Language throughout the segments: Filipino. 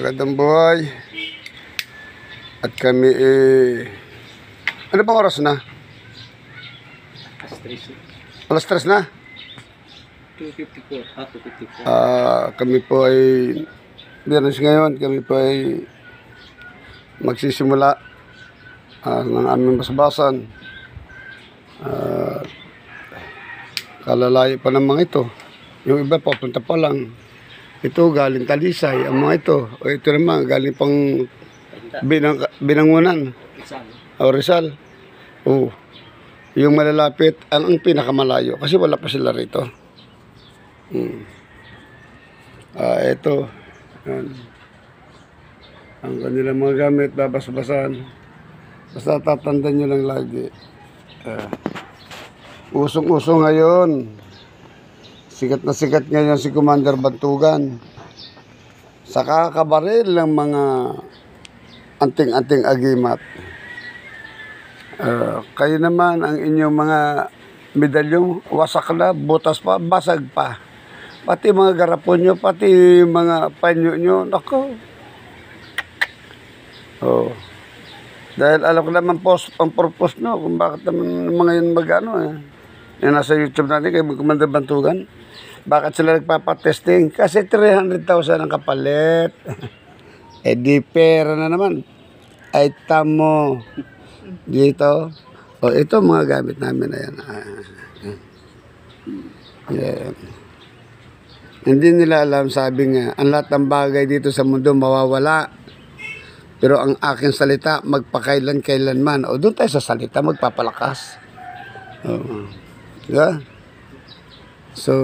Magandang buhay. At kami ano bang oras na? Alas 3 na? 2:54. Kami po ay Biyernes ngayon. Kami po ay magsisimula ng aming basbasan. Kalalayo pa ng mga ito. Yung iba papunta pa lang. Ito galing Talisay. Ang mga ito. O ito naman galing pang Binangunan. O Rizal. O. Yung malalapit ang pinakamalayo. Kasi wala pa sila rito. Ito. Yan. Ang kanilang mga gamit, babas-basan. Basta tatandaan nyo lang lagi. Usong-usong ngayon. Sikat na sikat ngayon si Commander Bantugan. Sa kakabaril ng mga anting-anting agimat. Kayo naman, ang inyong mga medalyong wasak na, butas pa, basag pa. Pati mga garapon nyo, pati mga panyo nyo, nako. Dahil alam ko naman ang purpose nyo, kung bakit naman mga yun mag-ano yung nasa YouTube natin kay Commander Bantugan. Bakit sila nagpapatesting? Kasi 300,000 ang kapalit. Di pera na naman. Ay tamo. Dito. Ito mga gamit namin na yan. Yan. Hindi nila alam, sabi nga, ang lahat ng bagay dito sa mundo mawawala. Pero ang aking salita, magpakailan-kailanman. Doon tayo sa salita, magpapalakas. Yeah. So,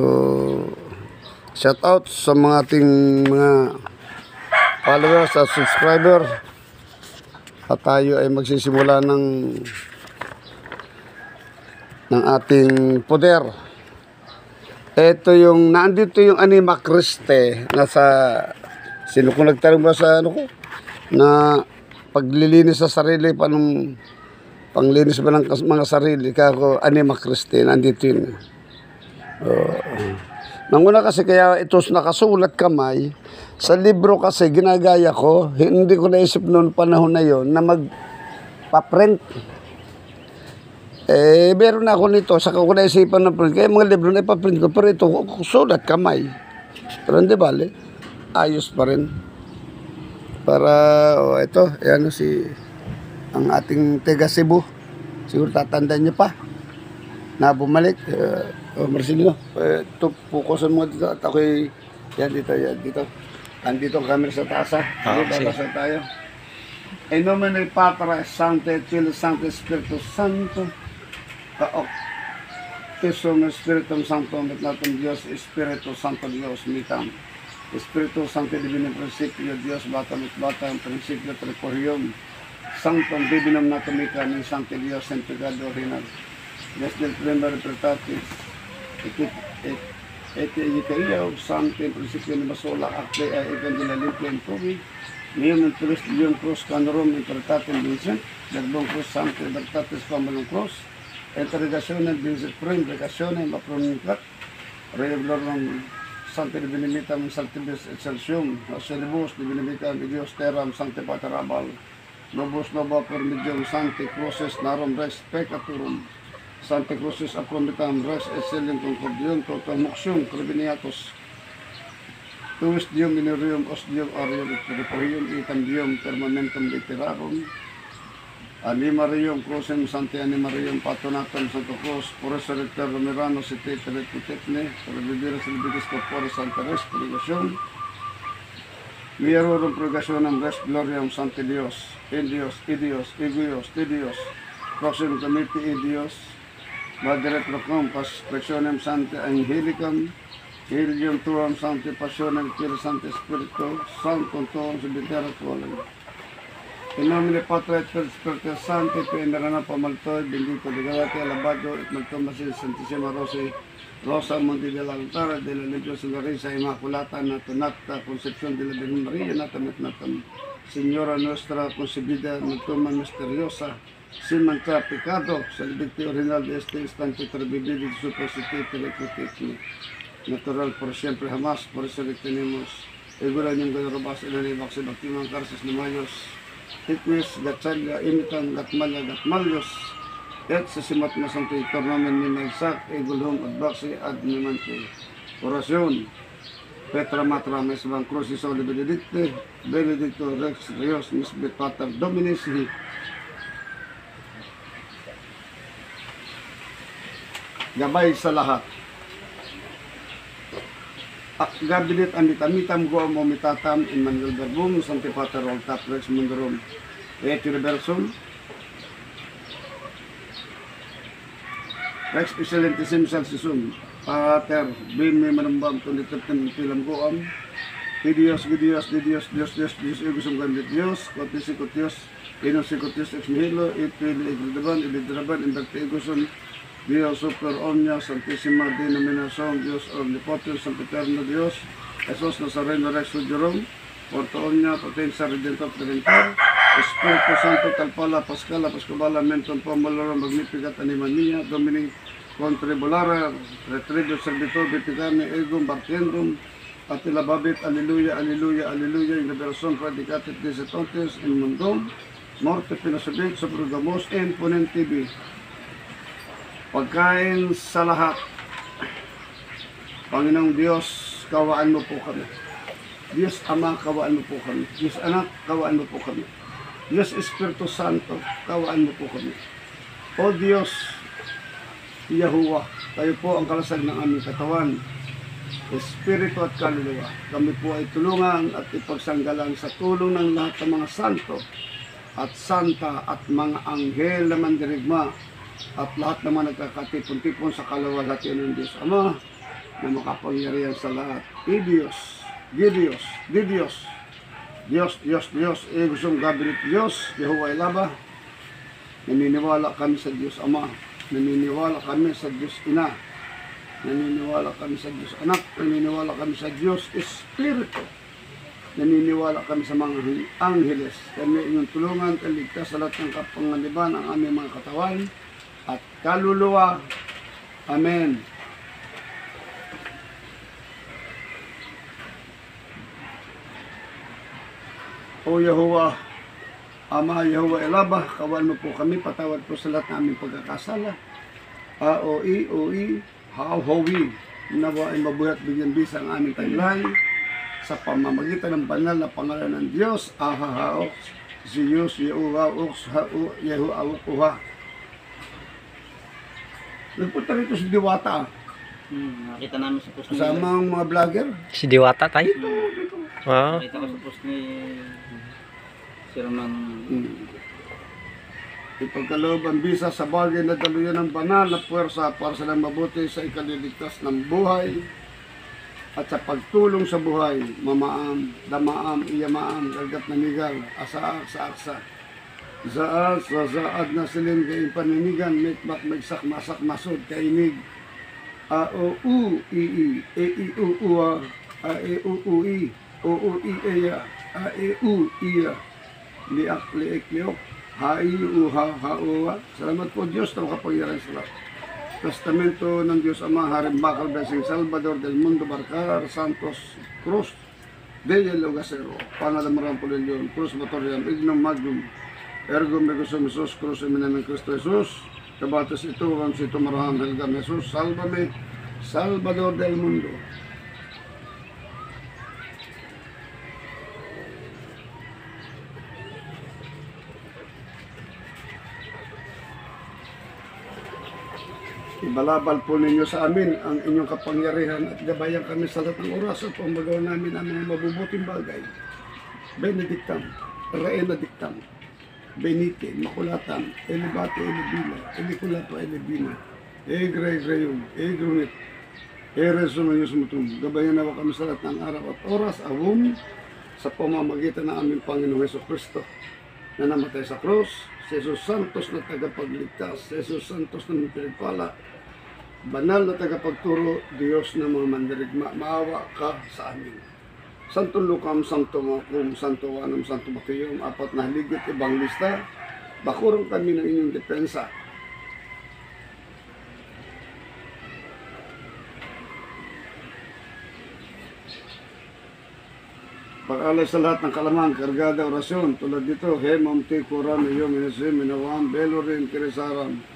shout out sa mga ating mga followers at subscriber. At tayo ay magsisimula ng ating poder. Ito yung, nandito yung Anima Christi, nasa, sino kung nagtanong ba sa ano ko? Na paglilinis sa sarili, panglinis ba ng mga sarili, kako Anima Christi, nandito yun. Nanguna kasi kaya ito nakasulat kamay, sa libro kasi ginagaya ko, hindi ko naisip noon panahon na yon na magpa-print. Meron na ako nito, saka ko naisipan ng print, kaya mga libro na ipaprint ko, pero ito sulat kamay. Pero hindi bale, ayos pa rin. Para, ito, yan ang ating taga Cebu. Siguro tatandaan niyo pa na bumalik. Marcelino, ito, focusan mo dito at ako'y, yan dito. Andito ang camera sa taas, babasa tayo. In nomine Patri, Sancti, Filii, Sancti Spiritus Santo, Tesum Spiritum Sanctum, et natum Dios, Spiritus Santo Dios, mitam. Spiritus Sancti Divino Principio, Dios batam et batam, Principio Triporium, Sanctum Divinum natum icam, in Sancti Dios, en pecado original. Des del primer libertatis, et ikayaw, Sancti, Principio ni Masola, Acte, Evangela Limpia, Provi, Nium Turis, Lium Cruz, Canorum, Intertatum Vincent, Dagbong Cruz, Sancti, Libertatis, Pamalong Cruz, Interrogationem, Vincent Prim, Regationem, Apronincat, Reeblorum, Sancti Divinimitam, Saltibus, Excelsium, Aselibus, Divinimitam, Dios Terram, Sancti Paterabal, Nobus Nova per Medium, Sancti Cruces, Narum Rex, Peccaturum, Sancti Crucis Apromitam, Res Excellent Concordium, Totam Moxium, Cribiniatus, Tuis Dium Minorium, Os Dium Arium, Triporium, Itam Dium, Permanentum Literarum, Animarium Crucem, Sancti Animarium, Patonatum, Santo Cruz, Pores Rector Romerano, Sete, Teretutepne, Reviviras Libitis Corpore, Santa Res, Purgación, Mierorum Purgationem, Res Gloriam, Sancti Dios, Dios, Idios, Iguios, Tidios, Proxim Committee, Dios, Madre Procom, Passionem Sancti Angelicam, Ilium Tuam Sancti Passionem, Kir Sancti Spiritu, Sanctum Tuam Subitera Tuolem. In nomine Patri et Spiritus Sancti, Penderana Pamaltoy, Bendito de Gavati, Alabado, et Maltomasis, Santissima Rosa Monte de la Altara, de la Limpia Sularisa, Immaculata, Natunata, Concepción de la Virgen María, Natam, Señora Nuestra Concebida, Natuma Misteriosa, sin manchar pecado, salvete original de este instante, revivir de su positivo, natural por siempre jamás, por eso le tenemos Igulan yung Galarobas, Ilanibak, Sibaktimang, Karsis, Limayos, Hikmis, Gatsalya, Imitan, Gatmalya, Gatmalyos, et sa simat na santo tournament ni Nagsak, Igulhong, Adbaksi, Adminante, Orasyon, Petra Matra, Mesbang Cruz, Isole Benedicte, Benedicto Rex Rios, Misbet Pater Dominis, gabay sa lahat. Gabinet Anitamitam Go Momitatam Emmanuel Verbum Santi Pater Roltap Rex Mundurum Et Universum Rex Excellentissim Salsisum Pater Bimi Manumbam Tunitipin Pilam Goam Dios Igusum Gandit Dios Kotisikutios Inosikutios Ex Nihilo Itil Igridaban Indakti Igusum Dios super omnia, Santissima Denominación, Dios omnipotens, sempiterno Dios, Jesus Nazareno Rex Jurum, Porto omnia, potencia redentor redentor, Espiritu Santo talpala, Pascala, Pascobala, Menton Pomoloro, Magnificat Animania, Domini Contribulara, Retribio Servitor, Viticane, Egum, Bartiendum, Atila Babit, Alleluia, Alleluia, Alleluia, in Liberation, Predicated Desetontes, in Mundum, Morte Pinasabit, Sobrugamos, and Ponent TV. Pagkain sa lahat, Panginoong Diyos, kawaan mo po kami. Diyos Ama, kawaan mo po kami. Diyos Anak, kawaan mo po kami. Diyos Espiritu Santo, kawaan mo po kami. O Diyos, Yahuwah, kayo po ang kalasag ng aming katawan, Espiritu at kaluluwa. Kami po ay tulungan at ipagsanggalan sa tulong ng lahat ng mga santo at santa at mga anghel na mandirigma at lahat naman nagkakatipon-tipon sa kalawalhatian ng Diyos Ama na makapangyarihan sa lahat. Diyos, Igusum Gabriel Diyos, Yehovah Ilaba. Naniniwala kami sa Diyos Ama, naniniwala kami sa Diyos Ina, naniniwala kami sa Diyos Anak, naniniwala kami sa Diyos Espiritu, naniniwala kami sa mga angheles. Kami inyong tulungan, kaligtas sa lahat ng kapanganiban ang aming mga katawan at kaluluwa. Amen. O Yahuwah, Ama, Yahuwah Ilaba, kawan mo po kami, patawad po sa lahat ng aming pagkakasala. OI, Hawi, nawa ay mabuhat bigyan bisa ang aming taglay sa pamamagitan ng banal na pangalan ng Diyos, Ahahao, Ziyos, Yehuwa, Uks, Hau, Yehuwa, Ukuha. Nagpunta rito si Diwata. Nakita namin sa post ni... Kasama ang mga vlogger. Si Diwata tayo? Dito. Ah. Nakita ko sa post ni... Si Roman... Ipagkaloob ang bisa sa bagay na daluyan ng banal na puwersa para sa mabuti sa ikaliligtas ng buhay at sa pagtulong sa buhay, mamaam, damaam, iyamaam, gagat na nigal, asaak sa aksa. Zaad sa zaad na silim kay paninigan, mitmak, magsak, masak, masod, kainig. A-o-u, i-i, e-i-u-ua, a-e-u-u-i, o-u-i, eya, a-e-u, iya, liak, liek, liok, ha-i-u, ha-ha-uwa. Salamat po Diyos na makapangyarihan sa lahat. Testamento ng Diyos Ama, Harim Bakal, Blessing Salvador del Mundo, Barcar, Santos, Cruz, de Logacero, Panadamarang Pulilyon, Cruz Batorian, Ignum Magnum, Ergo Megusum Jesus, Cruz Eminaming Cristo Jesus, Kabatas ito, ang sito maraham, Helgam Jesus, Salvame, Salvador del Mundo. Ibalabal po ninyo sa amin ang inyong kapangyarihan at gabayan kami sa lahat ng oras at pamagawa namin ang mga mabubuting bagay. Benedictam, Reina Dictam, Benite, Makulatan, Elibate, Elibina, Eliculato, Elibina, Egre, Greyum, Egrunit, Eresumayos Mutum. Gabayan nawa kami sa lahat ng araw at oras, awum, sa pamamagitan ng aming Panginoong Hesus Kristo na namatay sa krus, si Jesus Santos na tagapagligtas, si Jesus Santos na pinagpala, banal na tagapagturo, Diyos ng mga mandirigma, maawa ka sa amin. Santo Lucam, Santo Macum, Santo Juanum, Santo Matthew, apat na haligit ibang lista, bakurang kami ng inyong depensa. Para sa lahat ng kalaman, kargada orasyon, tulad dito, Hemom Tikuram, Iyong Inesim, Minawam, Belorin, Kirisaram,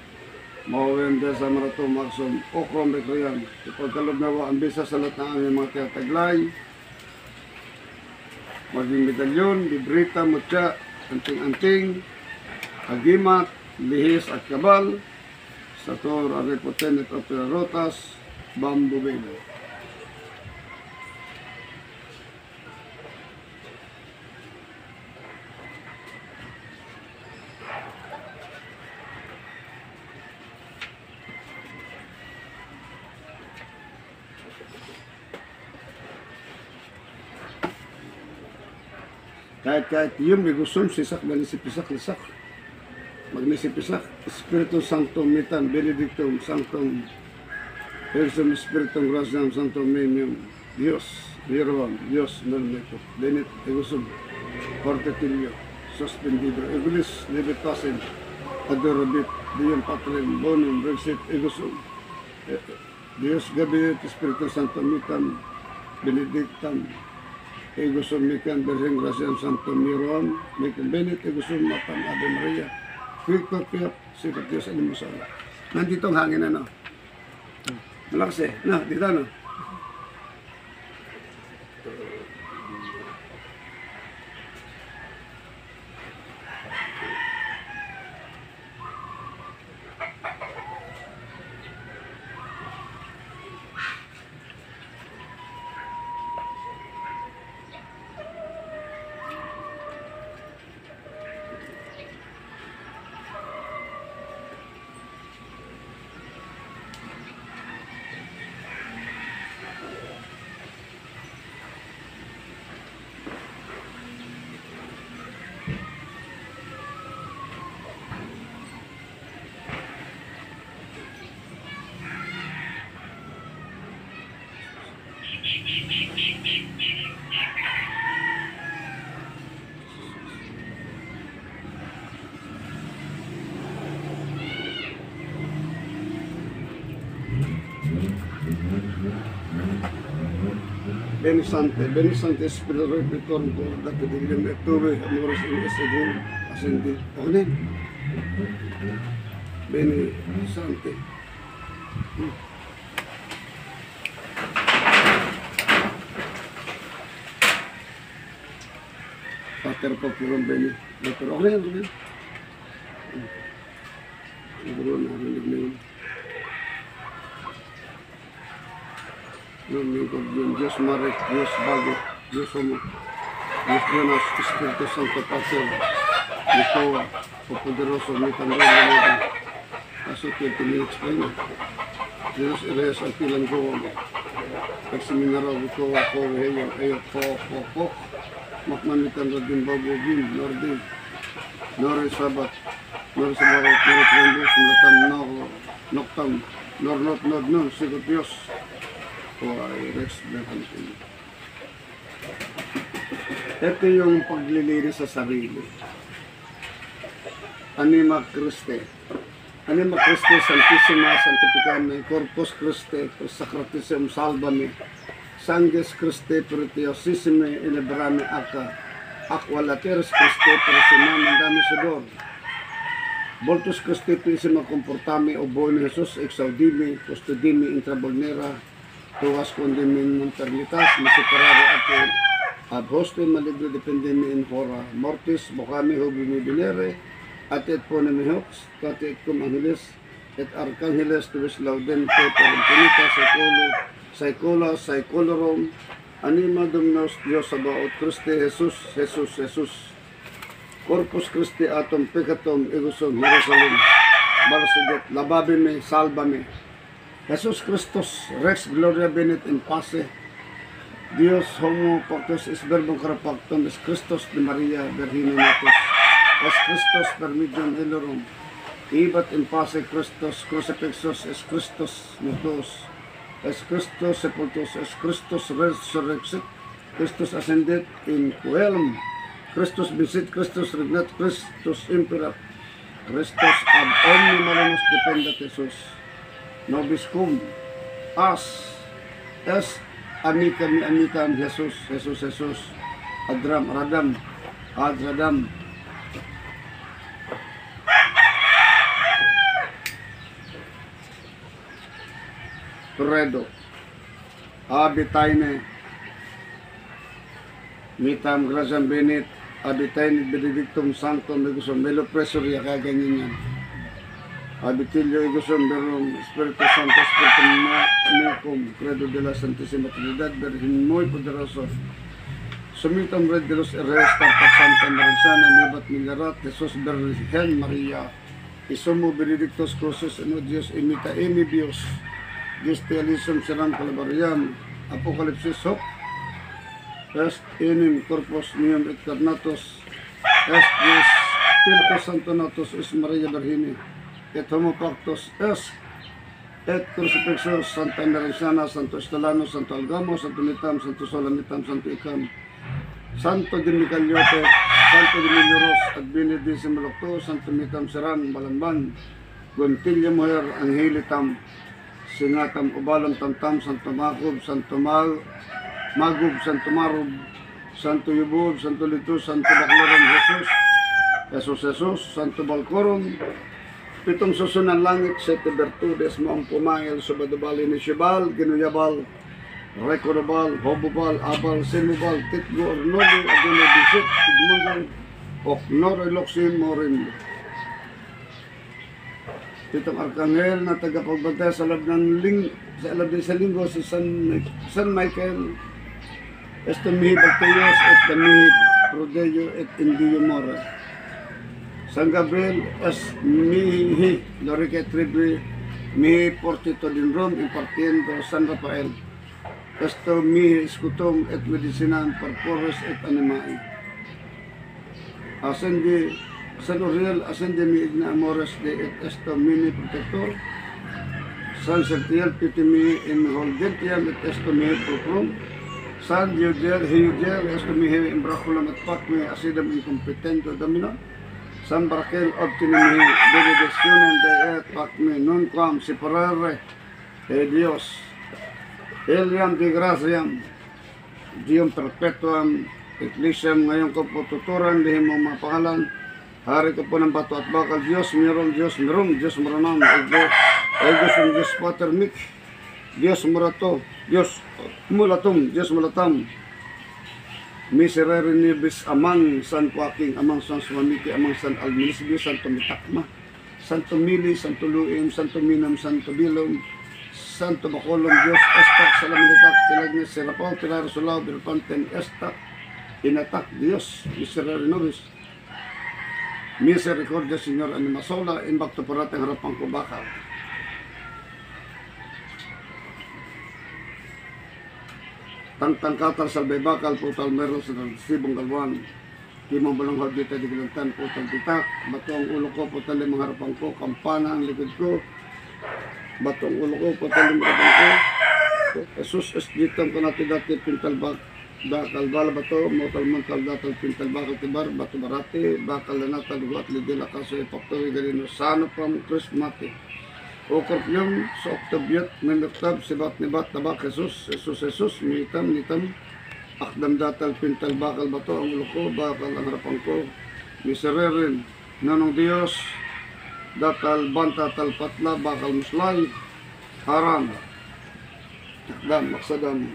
Mawawin, Besa, Marato, Maxom, Okrom, Bekriyan, ipagkalob nawa ang bisa sa lahat ng aming mga tiyataglay, maging medalyon, librita, mutya, anting-anting, agimat, lihis at kabal, sator, aripoten, at operarotas, bambu beno. Kahit yung bigusun, sisak, manisipisak, lisak. Magnisipisak, Espiritu Sanctum, mitan, benedictum, sanctum, persum, spiritum, gratiam, sanctum, memium, Dios, Vieron, Dios, nolmeto, benit, egusum, fortetilio, suspendido, egulis, libertasim, adorabit, dium patrem, bonum, rexit, egusum, Dios, gabinet, Espiritu Sanctum, mitan, benedictam, egusum mikan berheng grasiam santo miron mikan benit egusum matan Ave Maria Victor Piap sikat Diyos alim masala. Nandito ang hangin ano. Malakas eh. No, dito ano. Benisante Espiritu Repetor por dati dilim etube amoros in segun ascendi onen Benisante Pater Popurum Beni Leper onen siguro narinig na yun. Yung Diyos Marek, Diyos Bago, Diyos Homo, Diyos Jonas, Espiritu Santo Pater, Nikoa, o Poderoso, Mitang Roma, kaso kaya tini-explain na. Diyos Ireyas ang pilang gawa mo. Pagsiminaraw, Nikoa, Kowe, Heyo, Ayot, Ko, Makman Mitang Radin, Bago, Bim, Nordin, Nori Sabat, Nori Sabarat, Nori Prendos, Natam, Noktam, Nornot, Nodnon, Sigot Diyos, o ay Rex Berhantin. Ito yung paglilinis sa sarili. Anima Christi. Anima Christi, Santissima, Santificame, Corpus Christi, Sacratissimum Salvame, Sanguis Christi, Pretiosissime, Inebrame Acca, Aqua Lateris Christi, Presimam, Dami Sudor, Voltus Christi, Pisima Comportame, Oboin Jesus, Exaudimi, Custodimi, Intrabolnera, Tuas condimin monterlitas, misiparare ate ad hostem maligro dependemi in hora mortis, bocami hubimi binere, atet ponemi hox, tate cum angelis, et archangeles tuis laudente per infinita saecola, saecolorum, anima Dominus Dios Sabaoth Christi Jesus, Corpus Christi atom peccatum egusum Jerusalem, barsadet, lababime, salvame, Jesus Christus, Rex Gloria Benit in Pace, Dios Homo Pactus es Verbum Carapactum, es Christus de Maria Virgine Natus, es Christus per medium Elorum, ibat in Pace Christus Crucifixus, es Christus Nutus, es Christus Sepultus, es Christus Resurrexit, Christus Ascended in Coelum, Christus Visit, Christus Regnat, Christus Imperat, Christus ab omni malimus dependat Jesus. Nobis cum as es amikam Jesus Adram, Adradam, Toredo, Abitaine, Mitam Gracian Benit, Abitaine Benedictum Sanctum Igusum, Melo Presoria, kaya ganyan yan. Abitilio Igusum, Berum, Espiritu Santo, Espiritu Mecum, Credo de la Santísima Trinidad, Virgen muy poderoso. Sumitam Red de los Herreros, Tata Santa Marisana, Nibat Milarat, Jesus Virgen Maria, Isumo Benedictus Crucis, no Dios imita emi Dios, Dios te alisum serang calabarian, Apokalipsis Hoc, Est enim corpus nium et carnatus, Est Dios, Spiritus Santo natus, Is Maria Virgine, et homo pactus est, et crucifixus, Santa Marisana, Santo Estelano, Santo Algamo, Santo Mitam, Santo Solamitam, Santo Icam, Santo Dimicaliote, Santo Dimilioros, at Benedicim Locto, Santo Mitam Serang, Balamban, Gontilia Mujer, Angelitam, Singatam, Ubalam Tamtam, Santo Magob, Santo Magub, Santo Marub, Santo Yubub, Santo Litus, Santo Baclorum, Jesus, Santo Balcorum, Pitong susunan langit, sete virtudes, maong pumangil, subadubal, inisibal, ginuyabal, rekorabal, hobubal, abal, sinubal, titgo, ornobo, aduno, bisit, igmungan, oknor, iloksin, morin. Pitong arkanghel na tagapagbantay sa alab sa linggo si San Michael, mihi Bacteos, et mihi Prodeo, et Indio Mora. San Gabriel mihi Lorica Tribi, mihi Portito din Rom, impartiendo San Rafael. Esto mihi Scutum et Medicinam Parporis et Animae. Ascendi San Uriel, ascendi mi igna amores de et esto mini protector. San Sertiel pitimi in Holgentiam et esto mihi Procrum. San Diogel, Hiugel, esto mihi Imbraculam et Pacme asidam incompetento domino. San Braquel obtinimi benedictionem de et pacme nunquam separare e Dios. Eliam de graciam, Dium perpetuam, Ecclesiam ngayon ko po tuturan, dihim mo mapangalan, hari ko po ng bato at bakal, Diyos meron, Diyos meronam, Ego sum Diyos Pater Mic, Diyos murato, Diyos mulatam, Miserere nibis amang San Joaquin, amang San Suamiki, amang San Alminisbi, Santo Mitakma, Santo Mili, Santo Luim, Santo Minam, Santo Bilom, Santo Bacolom, Dios estak, Salaminitak, Tilagnes, Serapao, Tilar, Solao, Birpanten, estak, inatak, Dios, miserere nobis, misericordia, Señor, animasola, imbakto parate ang harapang ko bakal. Tangkatar salbay bakal, putal meron sa sibong galwan. Kimang balang hagdita di gilantan, putal titak. Bato ang ulo ko, putal limang harapan ko. Kampana ang likod ko. Bato ang ulo ko, putal limang harapan ko. Jesus es ditam ka natin dati pintal bakal bala bato. Motal mental datal pintal bakal tibar. Bato barati, bakal na natal guat. Lidila kaso ipaktawi galino. Sana pang Christmati. Okor yung sa oktabyat, minuktab, sibat nibat, tabak, Jesus, nitam, akdam datal, pintal, bakal bato, ang ulo ko, bakal ang harapan ko, misererin, nanong Diyos, datal, banta, talpatla, bakal muslay, haram, akdam, maksadam.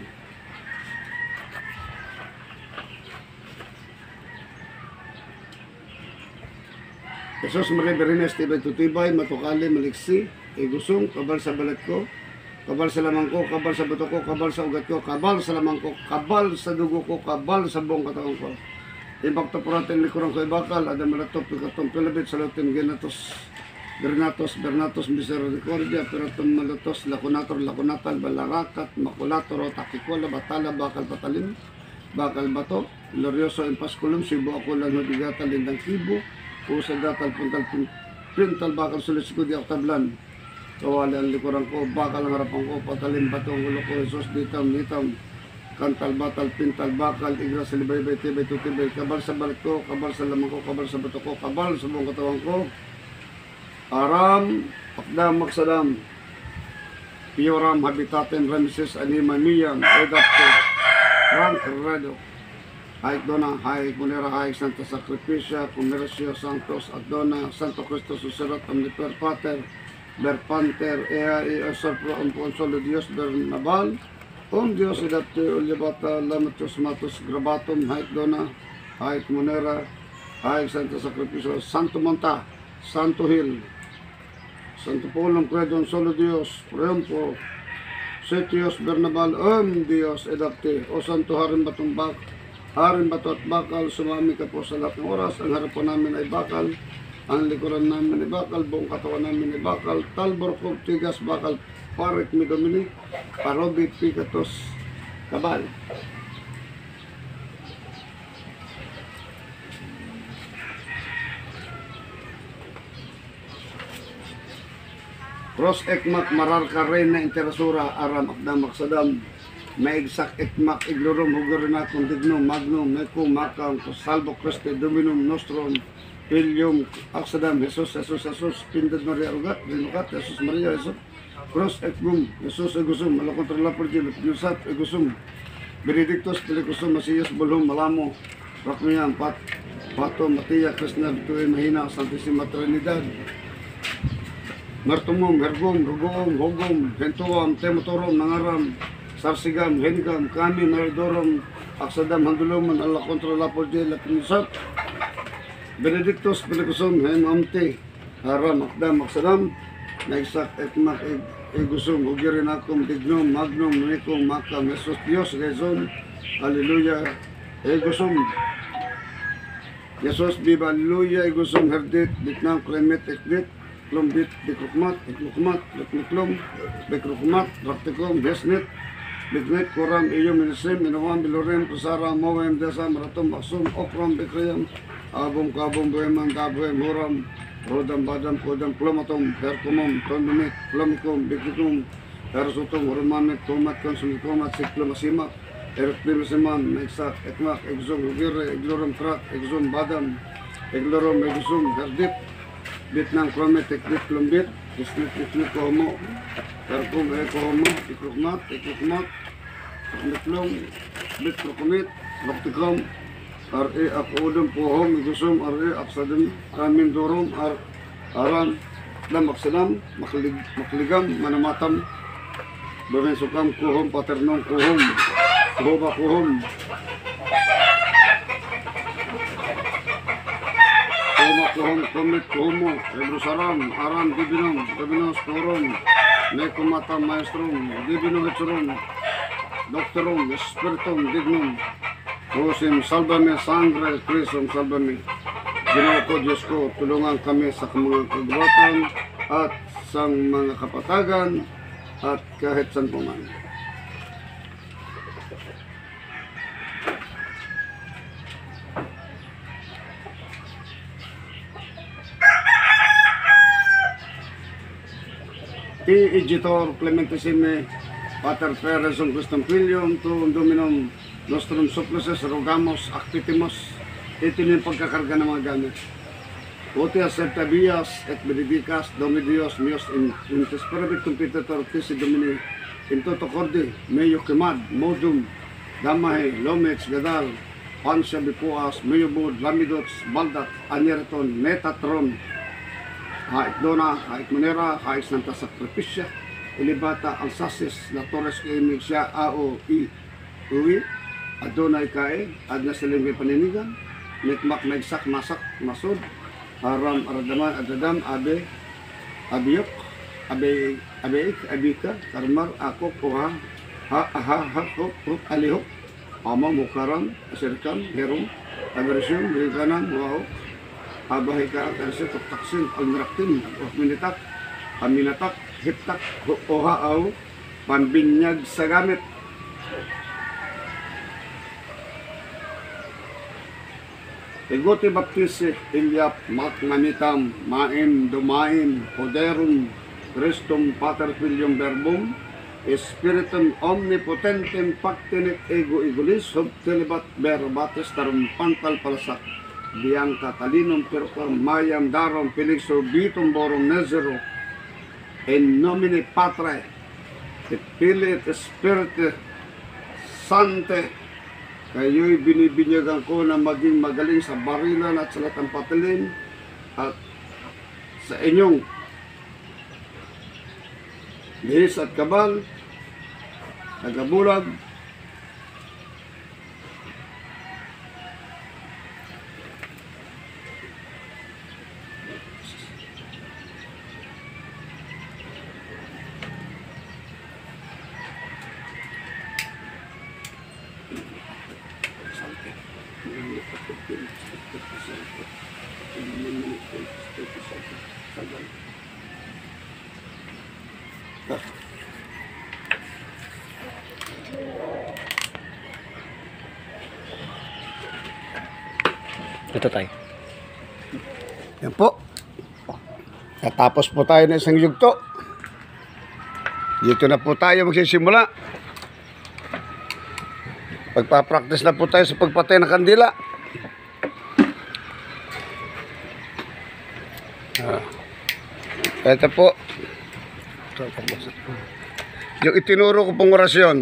Jesus, Maria Berines, tibay tutibay, matukali, maliksi, igusong, kabal sa balat ko, kabal sa lamang ko, kabal sa buto ko, kabal sa ugat ko, kabal sa lamang ko, kabal sa dugo ko, kabal sa buong katawan ko. Ibakto puratin likurang ko ibakal, adam malatop, ikatong pilabit, salutin, genatos, bernatos, misericordia, piratum malutos, lakunatal, balarakat, makulator, takikola, batala, bakal patalim, bakal bato, glorioso, impaskulum, sibo ako lang hudigata, lindang kibo, usa datal, pintal, bakal, sulit di oktablan, kawali ang likuran ko, bakal ang harapan ko, patalim batong ulo ko, Jesus, nitam, kantal, batal, pintal, bakal, igras, libaybay, tibay, tutibay, kabal sa balik ko, kabal sa lamang ko, kabal sa bato ko, kabal sa buong katawan ko, aram, akdam, maksadam, pioram, habitaten, ramises, anima, miyam, edapto, rank, rado, haik dona, haik munera, haik Santa Sacrificia, Comercio Santos, ad dona, Santo Cristo suserat omniper pater, ber panter, ea e sopra un consolo Dios ber nabal, Dios edapte ulyabata lamatus matus grabatum, haik dona, haik munera, haik Santa Sacrificio, Santo Monta, Santo Hill, Santo Polong Credon Solo Dios, Preumpo, Setios Bernabal, Dios edapte, o Santo Haring Batumbak, Haring Bato at Bakal, sumami ka po sa lahat ng oras, ang harapan namin ay bakal, ang likuran namin ay bakal, buong katawan namin ay bakal, talbor ko, tigas, bakal, parik mi domini, parobit, pikatos, kabal. Cross ekmak marar ka rin na interasura aram akdamak sadam. Maigsak ekmak iglorom hugarin akong dignum magnum mekum makam salvo Christi dominum nostrum Pilium aksadam Jesus pindad Maria Rugat dinukat Jesus Maria Jesus Cross ekmum Jesus egusum malakontra lapurjil pinusat egusum Benedictus Pelicusum Masiyas Bulhum Malamo Rakmiyam Pato Matia Krishna Tuwe Mahina Santissima Trinidad Martumum, Hergum, Rugum, Hogum, Hentuam, Temotorum, Nangaram, Sarsigam, Hengam, Kami, Naridorum, Aksadam, Handuluman, Allah kontra Lapolje, Lakinisat, Benedictus, Pelicusum, Hen Amte, Haram, Akdam, Aksadam, Naigsak, Ekmak, Egusum, Ugirin Akum, Dignum, Magnum, Nikum, Makam, Jesus Dios, Gezon, Alleluia, Egusum, Jesus, Viva, Alleluia, Egusum, Herdit, Ditnam, Kremet, Ekdit, Klumbit, Bikrukmat, Iklukmat, Likliklum, Bikrukmat, Raktikum, Desnit, Bignet, Koram, Iyum, Inisim, Inawam, Bilorem, Kusara, Mowem, Desam, Ratum, Aksum, Okram, Bikriyam, Abum, Kabum, Bueman, Gabuem, Horam, Rodam, Badam, Kodam, Plumatum, Herkumum, Tondumit, Plumikum, Biklikum, Hersutum, Romanit, Tomat, Konsumikomat, Siklum, Asima, Erklim, Siman, Nexak, Ekmak, Exum, Ugire, Eglorum, Trak, Exum, Badam, Eglorum, Egusum, Herdip, Bit ng kromet, teknik klumbit, teknik kohomo, karkum kohomo, ikrukmat, tekniklum, bit krukumit, baktikom, ar-e akudum pohom, igusum, ar-e aksadum, kamin durum, aran, lam aksadam, makligam, manamatam, bamensukam kohom, paternong kohom, kohoba kohom, Kohom, komit, kohomo, ebrusaram, aram, dibinom, dibinos, korom, nekumatam, maestrum, dibinum, etsurum, doktorum, espiritum, dignum, Rosim, salbame, sangre, Kristum, salbame. Ginawa ko, Diyos ko, tulungan kami sa mga kagubatan at sa mga kapatagan at kahit saan po man. Ti Editor Clementissime Pater Peresum Christum Filium Tuum Dominum Nostrum Supplices Rogamos Actitimos. Ito yung pagkakarga ng mga gamit. Uti acepta vias et benedicas Domi Dios mios in tesperabit competitor tisi Domini in toto cordi meyo quemad modum damahe lomets gadal pansya bipuas meyo bud lamidots baldat anierton metatron Haik Dona, Haik Munera, Haik Santa Sacrificia, Ilibata, Alsacis, La Torres, Kaimig siya, Ao, Uwi, Adonai Kae, Adna Salimbe Paninigan, Mikmak, Megsak, Masak, Masud, Haram, Aradaman, Adadam, Abe, Abiyok, Abika, Karmar, Akok, Oha, Hop, Alihok, Ama, Mukaram, Asirkam, Herum, Abersyon, Bilikanan, Wow, Abahay ka at arsit at taksin pagraktin at minitak, aminatak, hitak, ohaaw, pambinyag sa gamit. Igote baptisi, ilyap, makmanitam, maim, dumaim, poderum, Christum Pater Filium Verbum, Spiritum Omnipotentem Pactinit Ego Egolis, Subtilibat Verbatis Tarum Pantal Palasak, Bianca Talinum Percor Mayam Darom Felixo Bitum Borum Nezero in nomine Patre et Filii et Spiritus Sancte Kayo'y binibinyagan ko na maging magaling sa barilan at sa lahat ng patilin at sa inyong lihis at kabal, tagabulag, Ito tayo. yan po. Natapos po tayo ng isang yugto. Dito na po tayo magsisimula. Pagpapractice na po tayo sa pagpatay ng kandila. Ito po. Yung itinuro ko pong orasyon.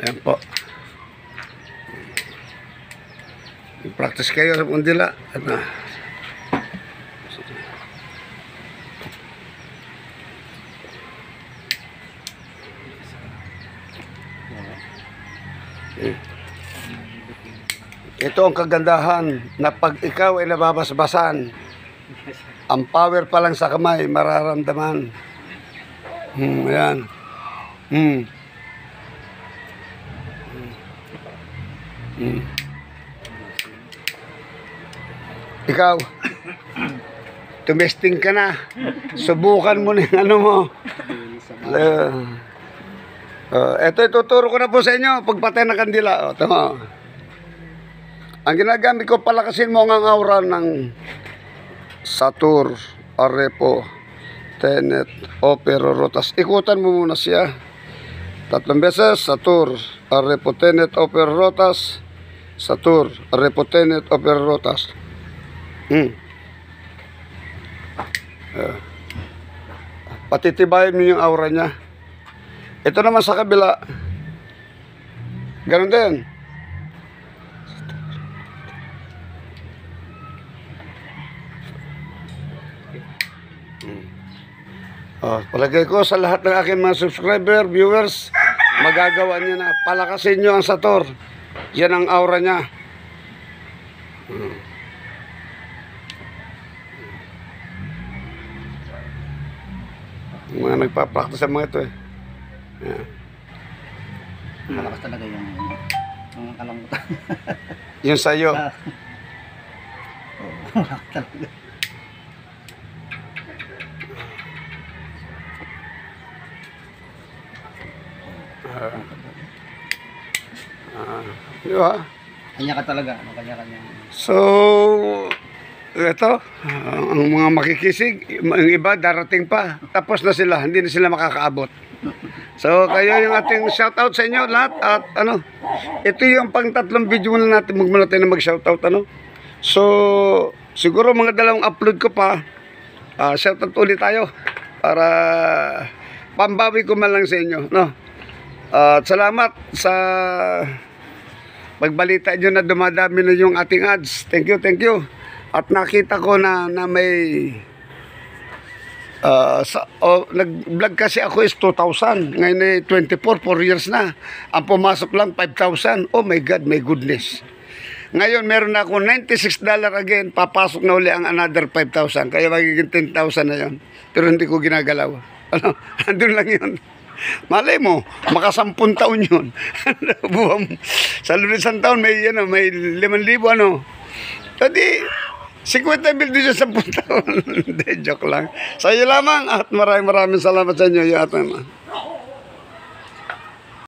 Ayan po. I-practice kayo sa kandila. Ano? Ito ang kagandahan na pag ikaw ay nababasbasan, ang power pa lang sa kamay mararamdaman. Ayan. Ikaw, tumesting ka na. Subukan mo na yung ano mo. Ito ituturo ko na po sa inyo pagpatay ng kandila. Ito mo. Ang ginagamit ko, palakasin mo ang aura ng Satur, Arepo, Tenet, Opero, Rotas. Ikutan mo muna siya. 3 beses, Satur, Arepo, Tenet, Opero, Rotas. Satur, Arepo, Tenet, Opero, Rotas. Patitibayin mo yung aura niya. Ito naman sa kabila. Ganun din. Palagay ko sa lahat ng aking mga subscriber, viewers, magagawa niyo na. Palakasin niyo ang Satur. Yan ang aura niya. Mga nagpa-practice sa mga ito eh. Yeah. Malakas talaga yung kalangutan. Yung sayo. Malakas talaga. Di ba? Kanya ka talaga. Kanya-kanya. So, ito, ang mga makikisig, yung iba darating pa. Tapos na sila, hindi na sila makakaabot. So, kayo yung ating shoutout sa inyo lahat. At ano, ito yung pang-3 video na natin, magmula tayo na mag-shoutout. Ano? So, siguro mga 2 upload ko pa, shoutout ulit tayo. Para pambawi ko man lang sa inyo. No? At salamat sa pagbalita nyo na dumadami na yung ating ads. Thank you, thank you. At nakita ko na may nag-vlog kasi ako is 2,000. Ngayon ay 24, 4 years na. Ang pumasok lang 5,000. Oh my God, my goodness. Ngayon meron na ako $96 again. Papasok na uli ang another 5,000. Kaya magiging 10,000 na yun. Pero hindi ko ginagalaw. Ano? Andun lang yun. Malay mo, maka 10 taon yun. Sa lunod isang taon, may 5,000, ano. Jadi, 50,000 din sa 10 taon. Hindi, joke lang. Sa iyo lamang at maraming salamat sa inyo.